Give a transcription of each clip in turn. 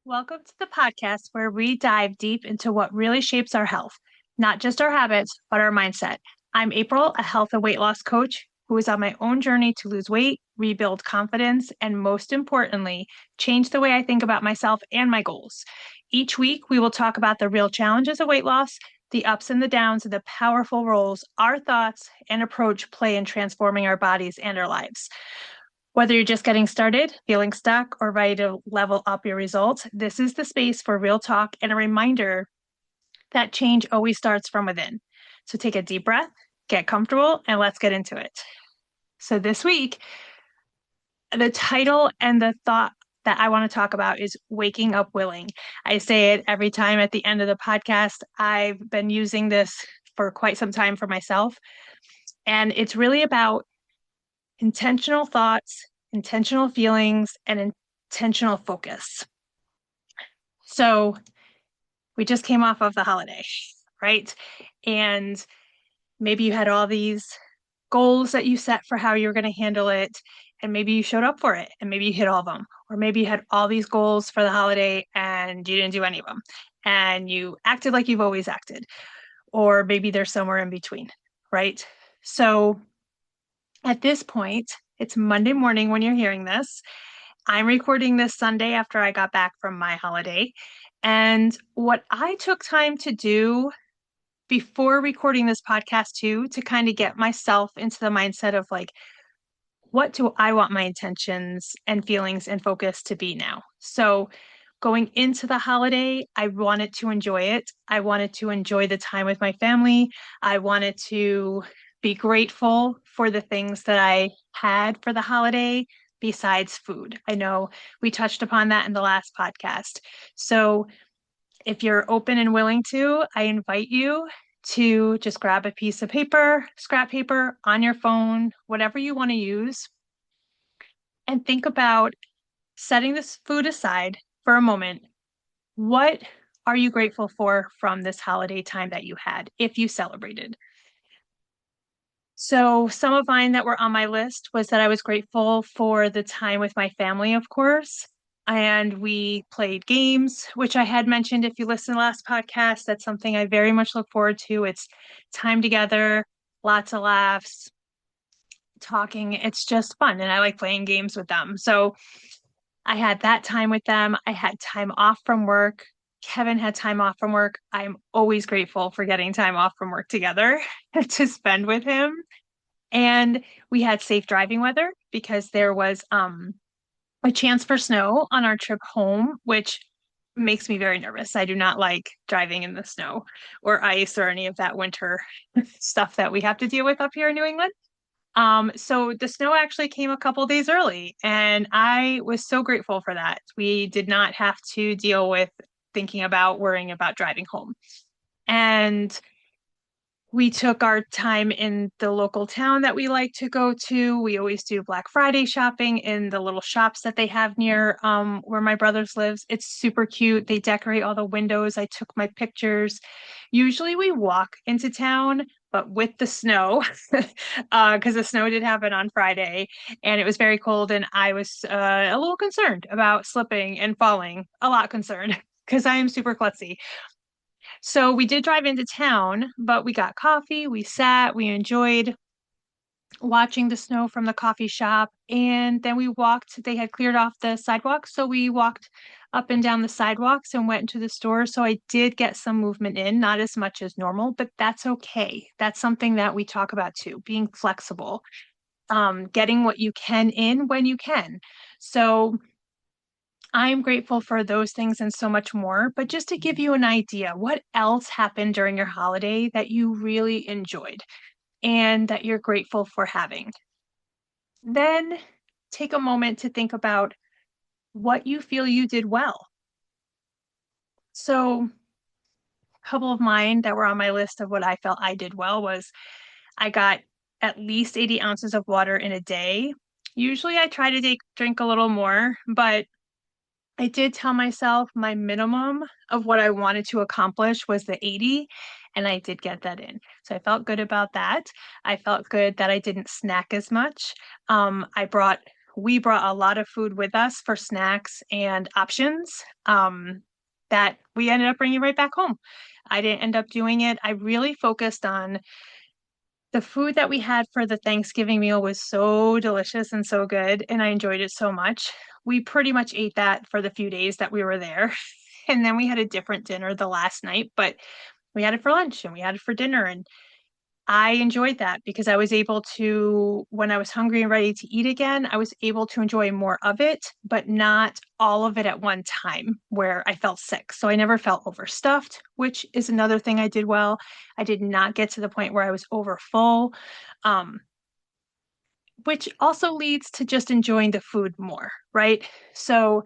Welcome to the podcast where we dive deep into what really shapes our health, not just our habits, but our mindset. I'm April, a health and weight loss coach who is on my own journey to lose weight, rebuild confidence, and most importantly, change the way I think about myself and my goals. Each week, we will talk about the real challenges of weight loss, the ups and the downs, and the powerful roles our thoughts and approach play in transforming our bodies and our lives. Whether you're just getting started, feeling stuck, or ready to level up your results, this is the space for real talk and a reminder that change always starts from within. So take a deep breath, get comfortable, and let's get into it. So this week, the title and the thought that I want to talk about is waking up willing. I say it every time at the end of the podcast. I've been using this for quite some time for myself. And it's really about intentional thoughts, intentional feelings, and intentional focus. So we just came off of the holiday, right? And maybe you had all these goals that you set for how you were going to handle it, and maybe you showed up for it, and maybe you hit all of them. Or maybe you had all these goals for the holiday and you didn't do any of them, and you acted like you've always acted. Or maybe there's somewhere in between, right? So at this point, it's Monday morning when you're hearing this. I'm recording this Sunday after I got back from my holiday. And what I took time to do before recording this podcast, too, to kind of get myself into the mindset of like, what do I want my intentions and feelings and focus to be now? So, going into the holiday, I wanted to enjoy it. I wanted to enjoy the time with my family. I wanted to be grateful for the things that I had for the holiday besides food. I know we touched upon that in the last podcast. So, if you're open and willing to, I invite you to just grab a piece of paper, scrap paper on your phone, whatever you want to use, and think about setting this food aside for a moment. What are you grateful for from this holiday time that you had, if you celebrated? So, some of mine that were on my list was that I was grateful for the time with my family, of course. And we played games, which I had mentioned if you listen to the last podcast. That's something I very much look forward to. It's time together, lots of laughs, talking. It's just fun. And I like playing games with them. So, I had that time with them. I had time off from work. Kevin had time off from work. I'm always grateful for getting time off from work together to spend with him. And we had safe driving weather because there was a chance for snow on our trip home, which makes me very nervous. I do not like driving in the snow or ice or any of that winter stuff that we have to deal with up here in New England. So the snow actually came a couple days early, and I was so grateful for that. We did not have to deal with thinking about worrying about driving home. And we took our time in the local town that we like to go to. We always do Black Friday shopping in the little shops that they have near where my brother's lives. It's super cute. They decorate all the windows. I took my pictures. Usually we walk into town, but with the snow, because the snow did happen on Friday and it was very cold, and I was a little concerned about slipping and falling, a lot concerned because I am super klutzy. So we did drive into town, but we got coffee, we sat, we enjoyed watching the snow from the coffee shop, and then we walked. They had cleared off the sidewalk, so we walked up and down the sidewalks and went into the store. So I did get some movement in, not as much as normal, but that's okay. That's something that we talk about too, being flexible, getting what you can in when you can. So I'm grateful for those things and so much more. But just to give you an idea, what else happened during your holiday that you really enjoyed and that you're grateful for having? Then take a moment to think about what you feel you did well. So, a couple of mine that were on my list of what I felt I did well was I got at least 80 ounces of water in a day. Usually I try to drink a little more, but I did tell myself my minimum of what I wanted to accomplish was the 80, and I did get that in. So I felt good about that. I felt good that I didn't snack as much. I brought we brought a lot of food with us for snacks and options that we ended up bringing right back home. I didn't end up doing it. I really focused on the food that we had for the Thanksgiving meal was so delicious and so good, and I enjoyed it so much. We pretty much ate that for the few days that we were there. And then we had a different dinner the last night, but we had it for lunch and we had it for dinner. And I enjoyed that because I was able to, when I was hungry and ready to eat again, I was able to enjoy more of it, but not all of it at one time where I felt sick. So I never felt overstuffed, which is another thing I did well. I did not get to the point where I was over full, um, which also leads to just enjoying the food more, right? So,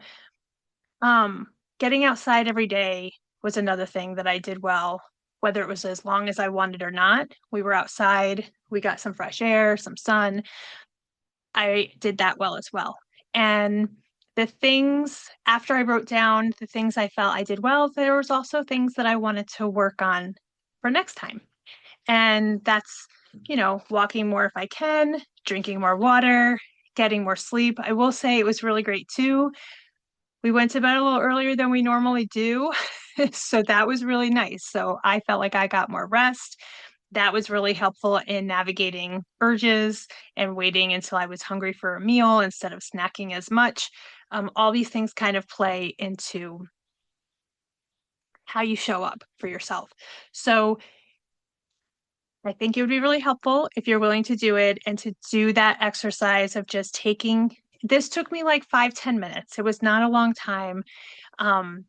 um, getting outside every day was another thing that I did well, whether it was as long as I wanted or not. We were outside, we got some fresh air, some sun. I did that well as well. And the things after I wrote down the things I felt I did well, there was also things that I wanted to work on for next time. And that's, walking more if I can, drinking more water, getting more sleep. I will say it was really great too. We went to bed a little earlier than we normally do. So that was really nice. So I felt like I got more rest. That was really helpful in navigating urges and waiting until I was hungry for a meal instead of snacking as much. All these things kind of play into how you show up for yourself. So I think it would be really helpful if you're willing to do it and to do that exercise of just taking. This took me like 5-10 minutes. It was not a long time. Um,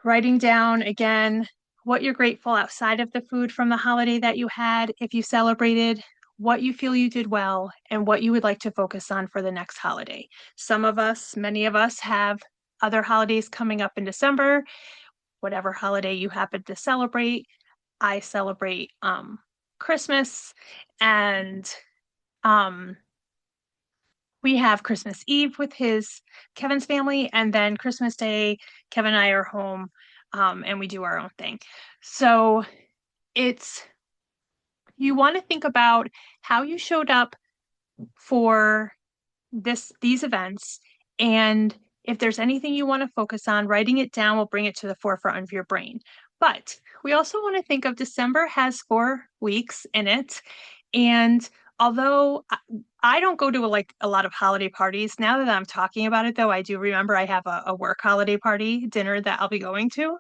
Writing down again what you're grateful outside of the food from the holiday that you had, if you celebrated, what you feel you did well, and what you would like to focus on for the next holiday. Some of us, many of us, have other holidays coming up in December, whatever holiday you happen to celebrate. I celebrate Christmas, and um, we have Christmas Eve with Kevin's family, and then Christmas Day, Kevin and I are home, and we do our own thing. So it's you want to think about how you showed up for these events, and if there's anything you want to focus on, writing it down will bring it to the forefront of your brain. But we also want to think of December has 4 weeks in it, and although I don't go to like a lot of holiday parties, now that I'm talking about it, though, I do remember I have a work holiday party dinner that I'll be going to.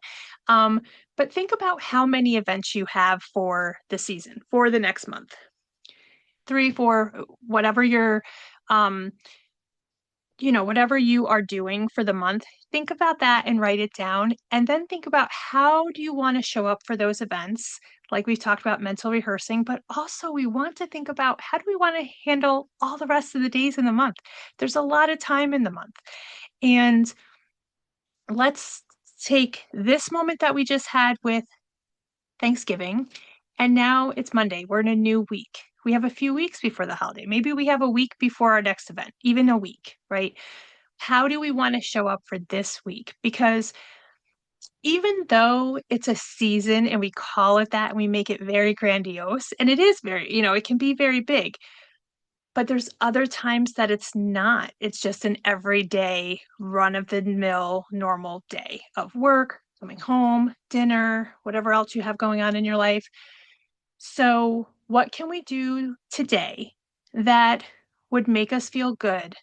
Um, but think about how many events you have for the season, for the next month. 3, 4, whatever um, whatever you are doing for the month, think about that and write it down. And then think about how do you want to show up for those events? Like we've talked about mental rehearsing, but also we want to think about how do we want to handle all the rest of the days in the month? There's a lot of time in the month. And let's take this moment that we just had with Thanksgiving, and now it's Monday. We're in a new week. We have a few weeks before the holiday. Maybe we have a week before our next event, even a week, right? How do we want to show up for this week? Because even though it's a season and we call it that and we make it very grandiose, and it is very, it can be very big, but there's other times that it's not. It's just an everyday run of the mill normal day of work, coming home, dinner, whatever else you have going on in your life. So, what can we do today that would make us feel good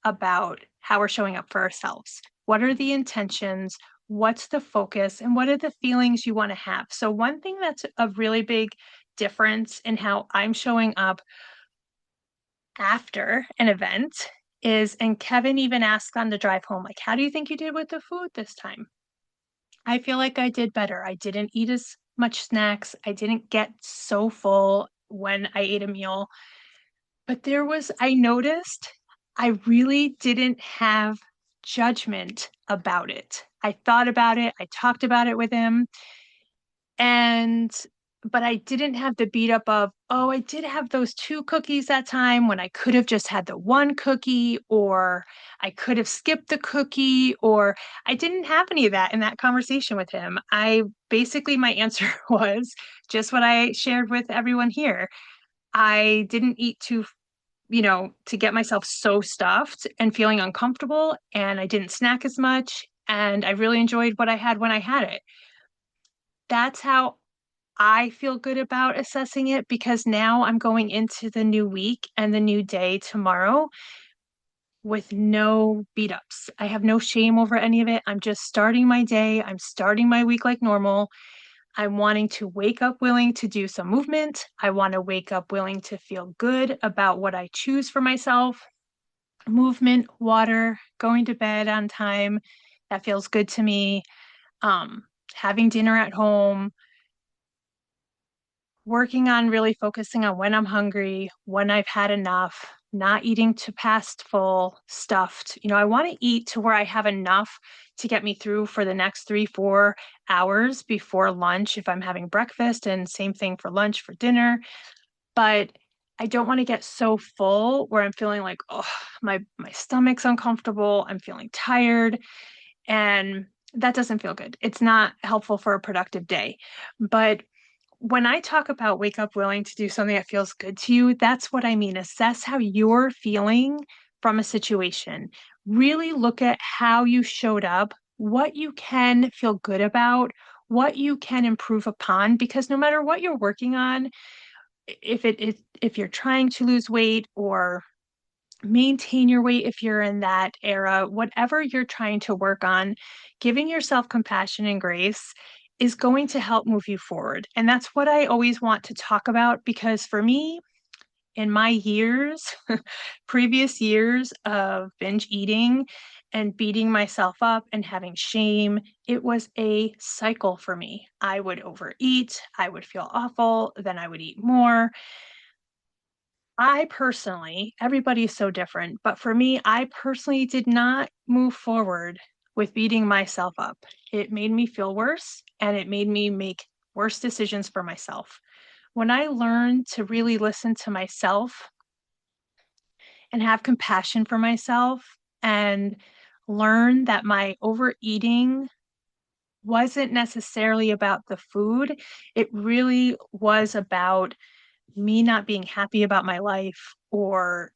about how we're showing up for ourselves? What are the intentions? What's the focus? And what are the feelings you want to have? So, one thing that's a really big difference in how I'm showing up after an event is, and Kevin even asked on the drive home, like, how do you think you did with the food this time? I feel like I did better. I didn't eat as much snacks. I didn't get so full when I ate a meal. But I noticed I really didn't have judgment about it. I thought about it, I talked about it with him, and but I didn't have the beat up of, oh, I did have those 2 cookies that time when I could have just had the 1 cookie, or I could have skipped the cookie, or I didn't have any of that in that conversation with him. My answer was just what I shared with everyone here. I didn't eat to get myself so stuffed and feeling uncomfortable, and I didn't snack as much, and I really enjoyed what I had when I had it. That's how I feel good about assessing it because now I'm going into the new week and the new day tomorrow with no beat ups. I have no shame over any of it. I'm just starting my day. I'm starting my week like normal. I'm wanting to wake up willing to do some movement. I want to wake up willing to feel good about what I choose for myself. Movement, water, going to bed on time. That feels good to me. Um, Having dinner at home, working on really focusing on when I'm hungry, when I've had enough, not eating to past full, stuffed. I want to eat to where I have enough to get me through for the next 3, 4 hours before lunch if I'm having breakfast, and same thing for lunch, for dinner. But I don't want to get so full where I'm feeling like, oh, my stomach's uncomfortable. I'm feeling tired. And that doesn't feel good. It's not helpful for a productive day. But when I talk about wake up willing to do something that feels good to you, that's what I mean. Assess how you're feeling from a situation. Really look at how you showed up, what you can feel good about, what you can improve upon, because no matter what you're working on, if you're trying to lose weight or maintain your weight if you're in that era, whatever you're trying to work on, giving yourself compassion and grace is going to help move you forward. And that's what I always want to talk about because for me, in my years, previous years of binge eating and beating myself up and having shame, it was a cycle for me. I would overeat, I would feel awful, then I would eat more. I personally, everybody is so different, but for me, I personally did not move forward with beating myself up. It made me feel worse and it made me make worse decisions for myself. When I learned to really listen to myself and have compassion for myself and learn that my overeating wasn't necessarily about the food, it really was about me not being happy about my life or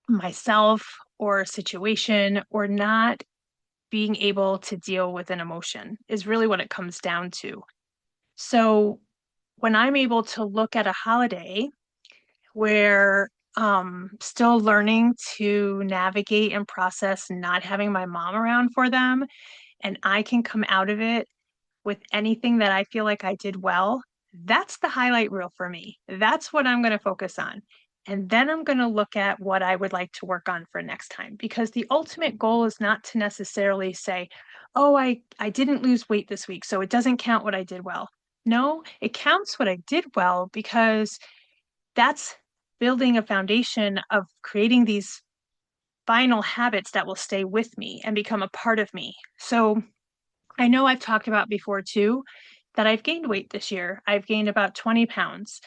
myself or a situation or not being able to deal with an emotion is really what it comes down to. So when I'm able to look at a holiday where still learning to navigate and process not having my mom around for them, and I can come out of it with anything that I feel like I did well, that's the highlight reel for me. That's what I'm going to focus on. And then I'm going to look at what I would like to work on for next time because the ultimate goal is not to necessarily say, oh, I didn't lose weight this week, so it doesn't count what I did well. No, it counts what I did well because that's building a foundation of creating these final habits that will stay with me and become a part of me. So I know I've talked about before too that I've gained weight this year. I've gained about 20 pounds.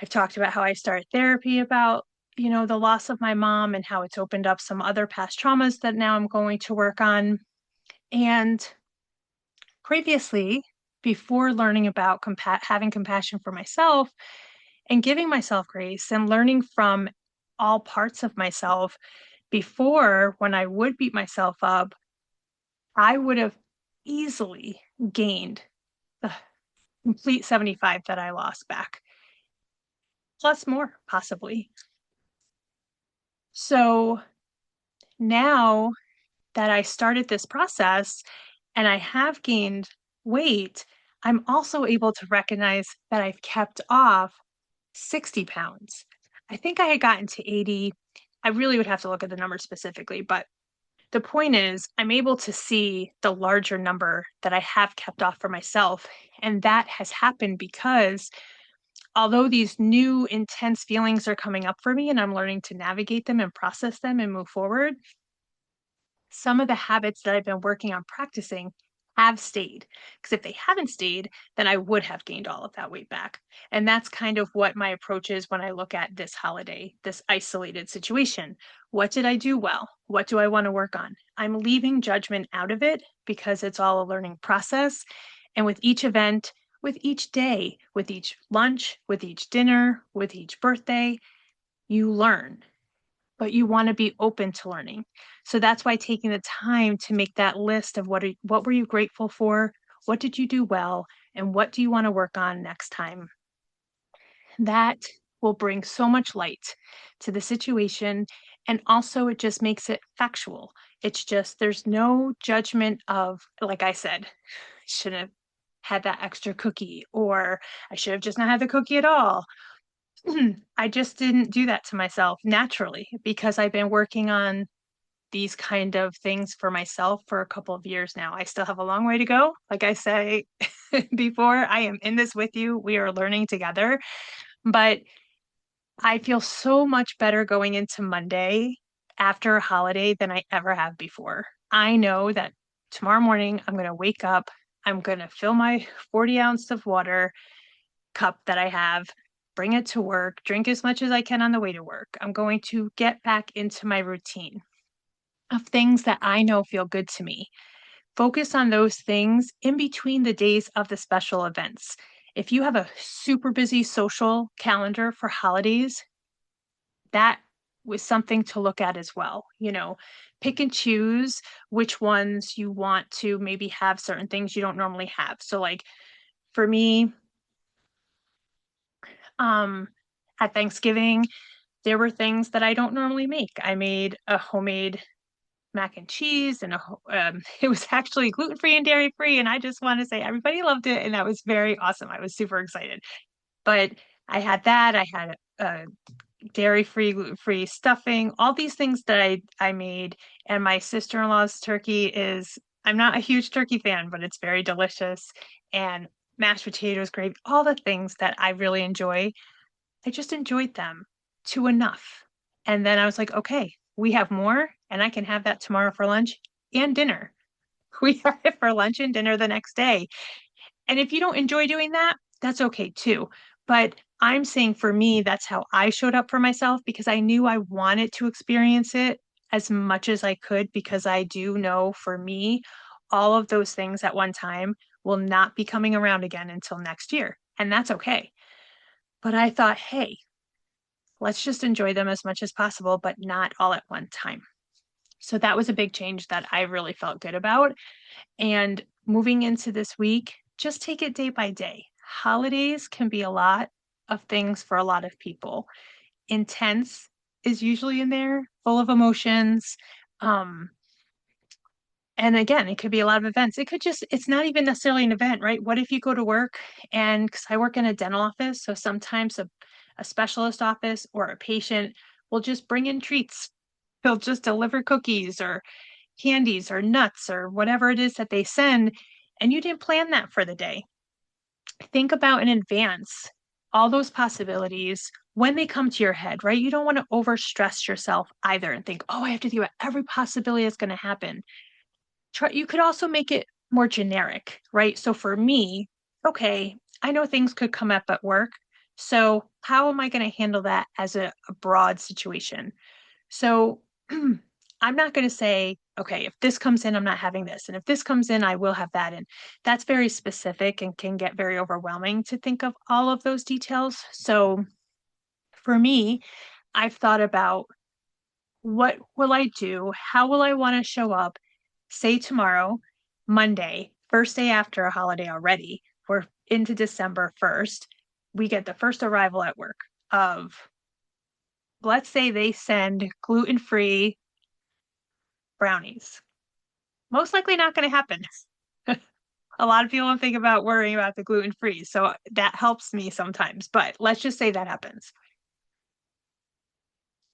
I've talked about how I started therapy about, the loss of my mom and how it's opened up some other past traumas that now I'm going to work on. And previously, before learning about having compassion for myself and giving myself grace and learning from all parts of myself, before when I would beat myself up, I would have easily gained the complete 75 that I lost back, plus more, possibly. So now that I started this process and I have gained weight, I'm also able to recognize that I've kept off 60 pounds. I think I had gotten to 80. I really would have to look at the number specifically, but the point is, I'm able to see the larger number that I have kept off for myself. And that has happened because although these new intense feelings are coming up for me and I'm learning to navigate them and process them and move forward, some of the habits that I've been working on practicing have stayed. Because if they haven't stayed, then I would have gained all of that weight back. And that's kind of what my approach is when I look at this holiday, this isolated situation. What did I do well? What do I want to work on? I'm leaving judgment out of it because it's all a learning process. And with each event, with each day, with each lunch, with each dinner, with each birthday, you learn, but you want to be open to learning. So that's why taking the time to make that list of what were you grateful for? What did you do well? And what do you want to work on next time? That will bring so much light to the situation. And also, it just makes it factual. It's just, there's no judgment of, like I said, I should have had that extra cookie, or I should have just not had the cookie at all. I just didn't do that to myself naturally because I've been working on these kind of things for myself for a couple of years now. I still have a long way to go. Like I say before, I am in this with you. We are learning together, but I feel so much better going into Monday after a holiday than I ever have before. I know that tomorrow morning I'm going to wake up, I'm going to fill my 40 ounce of water cup that I have, bring it to work, drink as much as I can on the way to work. I'm going to get back into my routine of things that I know feel good to me. Focus on those things in between the days of the special events. If you have a super busy social calendar for holidays, that was something to look at as well. Pick and choose which ones you want to maybe have certain things you don't normally have. So, like for me, um, at Thanksgiving, there were things that I don't normally make. I made a homemade mac and cheese, and it was actually gluten-free and dairy-free. And I just want to say everybody loved it. And that was very awesome. I was super excited. But I had that. I had dairy-free, gluten-free stuffing, all these things that I made. And my sister-in-law's turkey is, I'm not a huge turkey fan, but it's very delicious. And mashed potatoes, gravy, all the things that I really enjoy. I just enjoyed them to enough. And then I was like, okay, we have more, and I can have that tomorrow for lunch and dinner. We have it for lunch and dinner the next day. And if you don't enjoy doing that, that's okay too. But I'm saying for me, that's how I showed up for myself because I knew I wanted to experience it as much as I could because I do know for me, all of those things at one time will not be coming around again until next year. And that's okay. But I thought, hey, let's just enjoy them as much as possible, but not all at one time. So that was a big change that I really felt good about. And moving into this week, just take it day by day. Holidays can be a lot of things for a lot of people. Intense is usually in there, full of emotions. Um, and again, it could be a lot of events. It's not even necessarily an event, right? What if you go to work and because I work in a dental office, so sometimes a specialist office or a patient will just bring in treats. They'll just deliver cookies or candies or nuts or whatever it is that they send, and you didn't plan that for the day. Think about in advance all those possibilities when they come to your head, right? You don't want to overstress yourself either and think, oh, I have to think about every possibility that's going to happen. You could also make it more generic, right? So for me, okay, I know things could come up at work. So how am I going to handle that as a broad situation? So I'm not going to say, okay, if this comes in, I'm not having this. And if this comes in, I will have that. And that's very specific and can get very overwhelming to think of all of those details. So for me, I've thought about what will I do? How will I want to show up? Say tomorrow, Monday, first day after a holiday already. We're into December 1st. We get the first arrival at work of, let's say they send gluten-free brownies. Most likely not going to happen. A lot of people don't think about worrying about the gluten free. So that helps me sometimes. But let's just say that happens.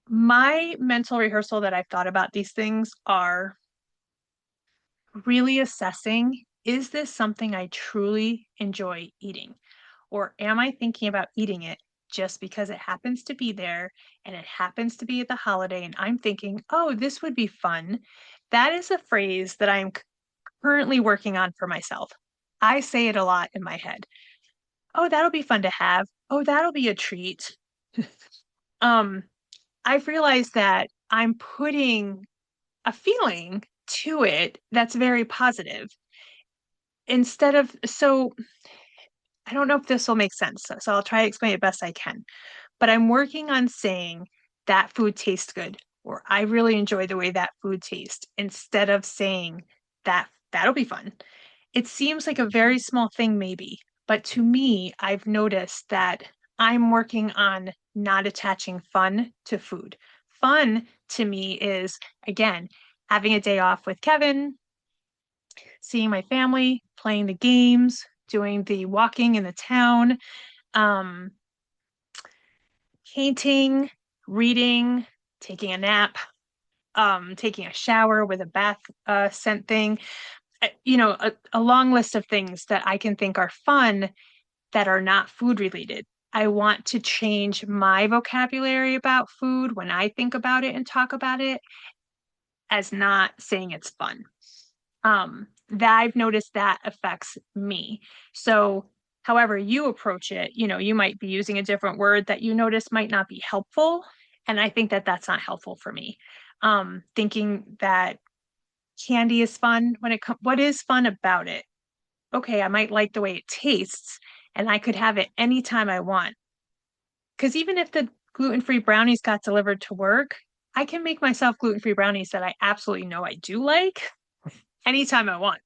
My mental rehearsal that I've thought about these things are really assessing, is this something I truly enjoy eating? Or am I thinking about eating it just because it happens to be there and it happens to be at the holiday and I'm thinking, oh, this would be fun? That is a phrase that I'm currently working on for myself. I say it a lot in my head. Oh, that'll be fun to have. Oh, that'll be a treat. Um, I've realized that I'm putting a feeling to it that's very positive instead of, so I don't know if this will make sense. So I'll try to explain it best I can. But I'm working on saying that food tastes good, or I really enjoy the way that food tastes, instead of saying that that'll be fun. It seems like a very small thing, maybe, but to me, I've noticed that I'm working on not attaching fun to food. Fun to me is, again, having a day off with Kevin, seeing my family, playing the games, doing the walking in the town, um, painting, reading, taking a nap, taking a shower with a bath scent thing. A long list of things that I can think are fun that are not food related. I want to change my vocabulary about food when I think about it and talk about it as not saying it's fun. That I've noticed that affects me. So, however you approach it, you might be using a different word that you notice might not be helpful. And I think that that's not helpful for me. Thinking that candy is fun when it comes, what is fun about it? Okay, I might like the way it tastes and I could have it anytime I want. Because even if the gluten-free brownies got delivered to work, I can make myself gluten-free brownies that I absolutely know I do like anytime I want.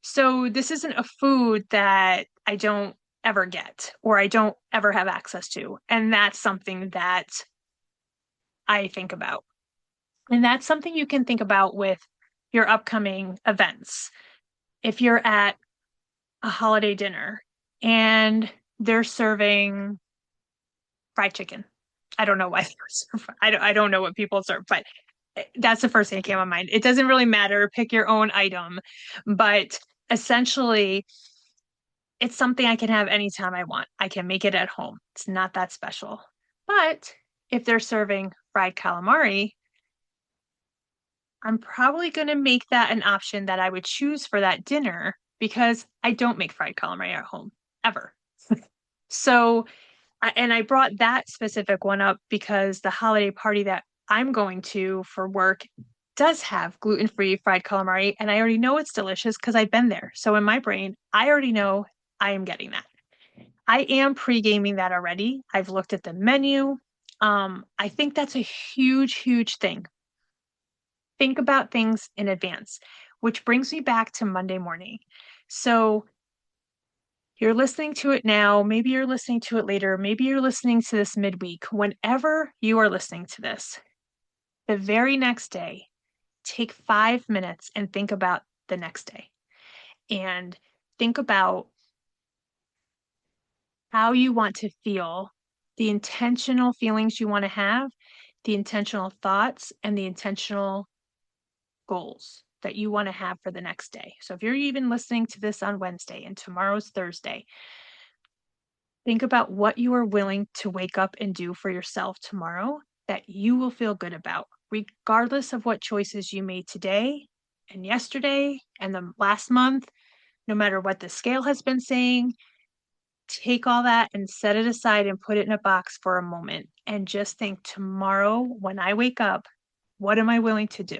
So this isn't a food that I don't ever get or I don't ever have access to. And that's something that I think about. And that's something you can think about with your upcoming events. If you're at a holiday dinner and they're serving fried chicken. I don't know why I don't know what people serve, but that's the first thing that came to my mind. It doesn't really matter. Pick your own item, but essentially, it's something I can have anytime I want. I can make it at home. It's not that special. But if they're serving fried calamari, I'm probably going to make that an option that I would choose for that dinner because I don't make fried calamari at home ever. So, and I brought that specific one up because the holiday party that I'm going to for work does have gluten-free fried calamari, and I already know it's delicious because I've been there. So in my brain, I already know I am getting that. I am pre-gaming that already. I've looked at the menu. I think that's a huge, huge thing. Think about things in advance, which brings me back to Monday morning. So you're listening to it now. Maybe you're listening to it later. Maybe you're listening to this midweek. Whenever you are listening to this, the very next day, take 5 minutes and think about the next day and think about how you want to feel, the intentional feelings you want to have, the intentional thoughts, and the intentional goals that you want to have for the next day. So if you're even listening to this on Wednesday and tomorrow's Thursday, think about what you are willing to wake up and do for yourself tomorrow that you will feel good about, regardless of what choices you made today and yesterday and the last month, no matter what the scale has been saying. Take all that and set it aside and put it in a box for a moment and just think tomorrow when I wake up, what am I willing to do?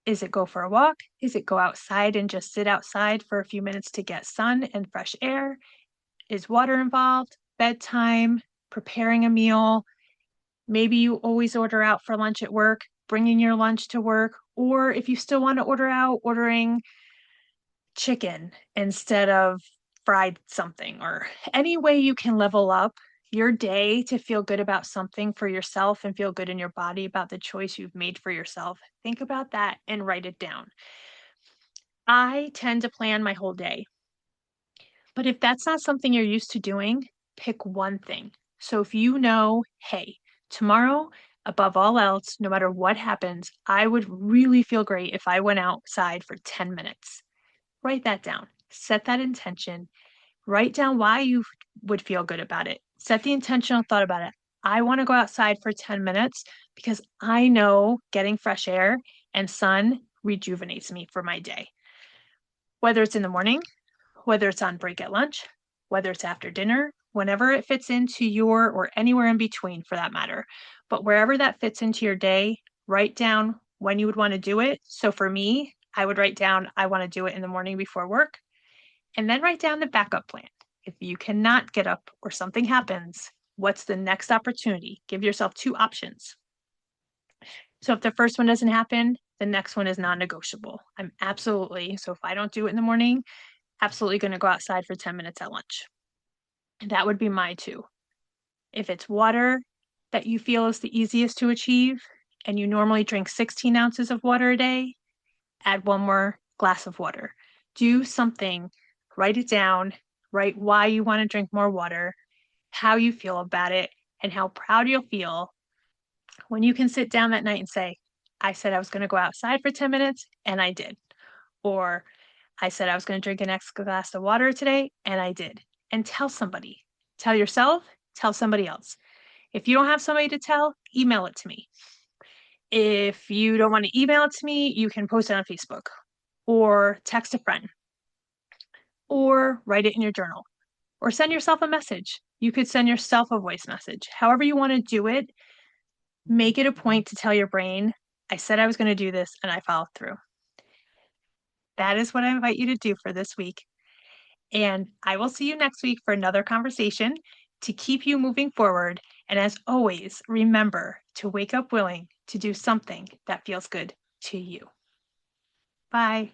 Is it go for a walk? Is it go outside and just sit outside for a few minutes to get sun and fresh air? Is water involved? Bedtime? Preparing a meal? Maybe you always order out for lunch at work, bringing your lunch to work, or if you still want to order out, ordering chicken instead of fried something, or any way you can level up your day to feel good about something for yourself and feel good in your body about the choice you've made for yourself. Think about that and write it down. I tend to plan my whole day, but if that's not something you're used to doing, pick one thing. So if you know, hey, tomorrow, above all else, no matter what happens, I would really feel great if I went outside for 10 minutes. Write that down. Set that intention. Write down why you would feel good about it. Set the intentional thought about it. I want to go outside for 10 minutes because I know getting fresh air and sun rejuvenates me for my day. Whether it's in the morning, whether it's on break at lunch, whether it's after dinner, whenever it fits into your or anywhere in between for that matter. But wherever that fits into your day, write down when you would want to do it. So for me, I would write down, I want to do it in the morning before work, and then write down the backup plan. If you cannot get up or something happens, What's the next opportunity? Give yourself 2 options. So if the first one doesn't happen, the next one is non-negotiable. So if I don't do it in the morning, absolutely going to go outside for 10 minutes at lunch. That would be my 2. If it's water that you feel is the easiest to achieve, and you normally drink 16 ounces of water a day, add 1 more glass of water. Do something, write it down, write why you want to drink more water, how you feel about it, and how proud you'll feel when you can sit down that night and say, I said I was going to go outside for 10 minutes and I did. Or I said I was going to drink an extra glass of water today and I did. And tell somebody. Tell yourself, tell somebody else. If you don't have somebody to tell, email it to me. If you don't want to email it to me, you can post it on Facebook or text a friend or write it in your journal or send yourself a message. You could send yourself a voice message. However you want to do it, make it a point to tell your brain, I said I was going to do this and I followed through. That is what I invite you to do for this week. And I will see you next week for another conversation to keep you moving forward. And as always, remember to wake up willing to do something that feels good to you. Bye.